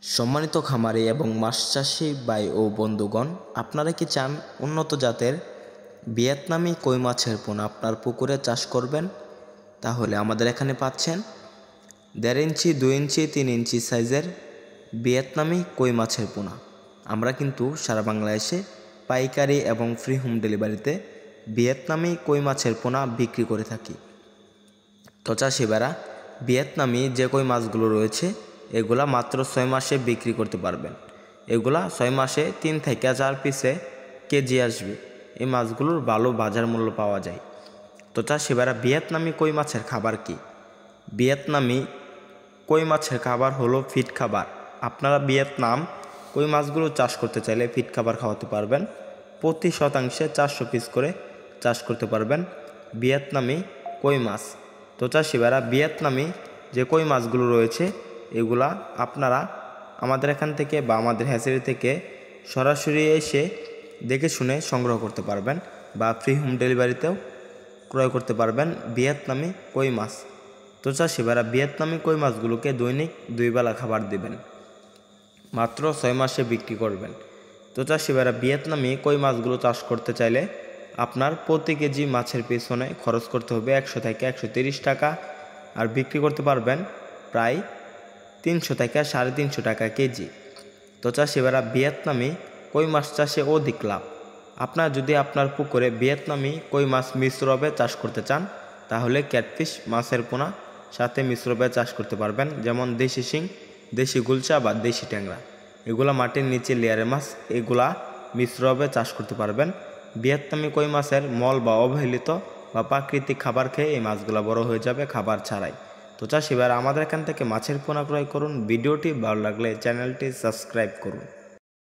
সম্মানিত খামারি এবং মাছ চাষি ভাই ও বন্ধুগণ, আপনারা কি চান উন্নত জাতের ভিয়েতনামি কই মাছের পোনা আপনার পুকুরে চাষ করবেন? তাহলে আমাদের এখানে পাচ্ছেন 1.5 ইঞ্চি, 2 ইঞ্চি, 3 ইঞ্চি সাইজের ভিয়েতনামি কই মাছের পোনা। আমরা কিন্তু সারা বাংলাদেশে পাইকারি এবং ফ্রি হোম ডেলিভারিতে ভিয়েতনামি কই মাছের পোনা বিক্রি করে থাকি। তো চাষিবারা, ভিয়েতনামি যে কই মাছগুলো রয়েছে এগুলা মাত্র 6 মাসে বিক্রি করতে পারবেন। এগুলা 6 মাসে 3 থেকে 4 পিসে কেজি আসবে। এই মাছগুলোর ভালো বাজার মূল্য পাওয়া যায়। তো চাষিবারা, ভিয়েতনামি কই মাছের খাবার কি? ভিয়েতনামি কই মাছের খাবার হলো ফিড খাবার। আপনারা ভিয়েতনাম কই মাছগুলো চাষ করতে চাইলে ফিড খাবার খাওয়াতে পারবেন। প্রতি শতাংশে 400 পিস করে চাষ করতে পারবেন ভিয়েতনামি কই মাছ। তো চাষিবারা, ভিয়েতনামি যে কই মাছগুলো রয়েছে এগুলা আপনারা আমাদের এখান থেকে বা আমাদের হ্যাচারি থেকে সরাসরি এসে দেখে শুনে সংগ্রহ করতে পারবেন বা ফ্রি হোম ডেলিভারিতেও ক্রয় করতে পারবেন ভিয়েতনামি কই মাছ। তো চাষিবারা, ভিয়েতনামি কই মাছগুলোকে দৈনিক 2 বেলা খাবার দেবেন, মাত্র 6 মাসে বিক্রি করবেন। তো চাষিবারা, ভিয়েতনামি কই মাছগুলো চাষ করতে চাইলে আপনার প্রতি কেজি মাছের পিছনে খরচ করতে হবে 100 থেকে 130 টাকা, আর বিক্রি করতে পারবেন প্রায় 300 থেকে 350 টাকা কেজি। তো চাষিবারা, ভিয়েতনামি কই মাছ চাষে অধিক লাভ। আপনার যদি আপনার পুকুরে ভিয়েতনামি কই মাছ মিশ্রভাবে চাষ করতে চান তাহলে ক্যাটফিশ মাছের পোনা সাথে মিশ্রভাবে চাষ করতে পারবেন, যেমন দেশি শিং, দেশি গুলচা বা দেশি ট্যাংরা। এগুলা মাটির নিচে লেয়ারের মাছ, এগুলা মিশ্রভাবে চাষ করতে পারবেন। ভিয়েতনামি কই মাছের মল বা অবহেলিত বা প্রাকৃতিক খাবার খেয়ে এই মাছগুলা বড় হয়ে যাবে খাবার ছাড়াই। তো চাষিবার, আমাদের এখান থেকে মাছের পোনা ক্রয় করুন। ভিডিওটি ভালো লাগলে চ্যানেলটি সাবস্ক্রাইব করুন।